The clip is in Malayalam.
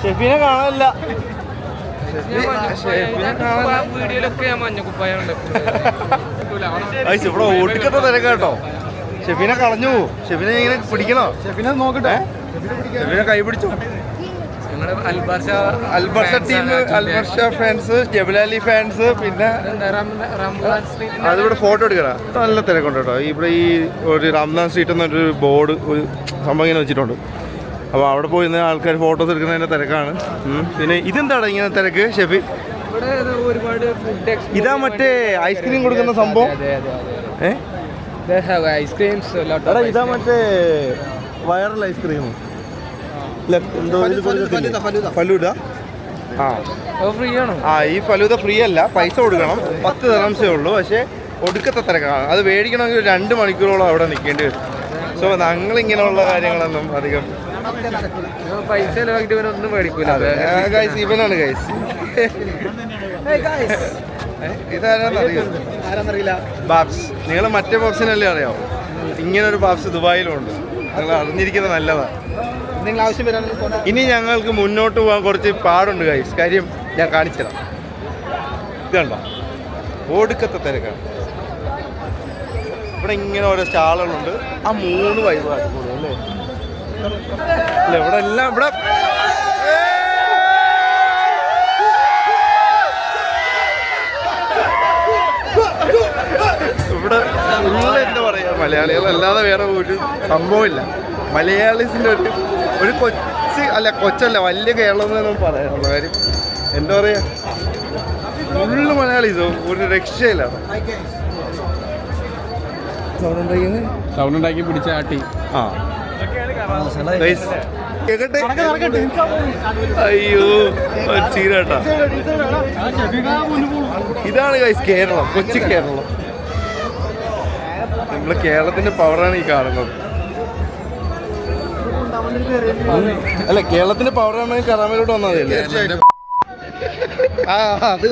ഷെഫീനെ കാണാനില്ല. ഇവിടെ ഓടിക്കത്തെ തിരക്കാട്ടോ. ഷെഫീനെ കളഞ്ഞു. ഷെഫീനെ ഇങ്ങനെ പിടിക്കണോ? ഷെഫീനെ നോക്കട്ടെ. ഷെഫീനെ കൈ പിടിച്ചോ. Al Barsha team, Al Barsha fans, Jebel Ali fans, പിന്നെ അതിവിടെ ഫോട്ടോ എടുക്കണം. നല്ല തിരക്കുണ്ട് കേട്ടോ. ഇവിടെ ഈ ഒരു റംസാൻ സ്ട്രീറ്റ് എന്നൊരു ബോർഡ് ഒരു സംഭവം ഇങ്ങനെ വെച്ചിട്ടുണ്ട്. അപ്പോൾ അവിടെ പോയി ആൾക്കാർ ഫോട്ടോസ് എടുക്കുന്നതിൻ്റെ തിരക്കാണ്. പിന്നെ ഇതെന്താണ് ഇങ്ങനെ തിരക്ക് ഷെഫി? ഇതാ മറ്റേ ഐസ്ക്രീം കൊടുക്കുന്ന സംഭവം. ഇതാ മറ്റേ വൈറൽ ഐസ്ക്രീം ഫലൂദ. ഈ ഫലൂദ ഫ്രീ അല്ല, പൈസ കൊടുക്കണം. 10 ദിർഹംസേ ഉള്ളൂ. പക്ഷേ ഒടുക്കത്തെ തിരക്കാണ്. അത് മേടിക്കണമെങ്കിൽ 2 മണിക്കൂറോളം അവിടെ നിൽക്കേണ്ടി വരും. സോ ഞങ്ങളിങ്ങനെയുള്ള കാര്യങ്ങളൊന്നും അധികം പൈസ ഒന്നും മേടിക്കൂല. ഗൈസ് ഇവനാണ് ഗൈസ്. ഇതാരാന്നറിയില്ല. ബാബ്സ്. നിങ്ങൾ മറ്റേ ബാബ്സിനല്ലേ അറിയാമോ? ഇങ്ങനൊരു ബാബ്സ് ദുബായിലും ഉണ്ട്. നിങ്ങൾ അറിഞ്ഞിരിക്കുന്നത് നല്ലതാണ്. ഇനി ഞങ്ങൾക്ക് മുന്നോട്ട് പോകാൻ കുറച്ച് പാടുണ്ട് ഗൈസ്. കാര്യം ഞാൻ കാണിച്ചുതരാം. ഇതുണ്ടോ ഒടുക്കത്തെ തിരക്കാണ്. ഇവിടെ ഇങ്ങനെ ഓരോ സ്റ്റാളുകളുണ്ട്. ആ 3 വൈബാണ് അല്ലേ? അല്ല ഇവിടെ എല്ലാം ഇവിടെ ഇവിടെ ഉള്ള എന്താ പറയുക, മലയാളികളല്ലാതെ വേറെ ഒരു സംഭവമില്ല. മലയാളീസിൻ്റെ ഒരു കൊച്ചല്ല വലിയ കേരളം എന്നൊന്നും പറയാനുള്ള കാര്യം എന്താ പറയുക, ഫുള്ള് മലയാളീസ്, ഒരു രക്ഷയില്ല. സൗണ്ട് ഉണ്ടാക്കി പിടിച്ച ആട്ടി. അയ്യോ ചീരാട്ടാ. ഇതാണ് ഗൈസ് കേരളം, കൊച്ചി കേരളം. നമ്മള് കേരളത്തിന്റെ പവറാണ് ഈ കാണുന്നത്. അല്ല കേരളത്തിന്റെ പവറാണ് കറാമയിലോട്ട് വന്നത്. അത്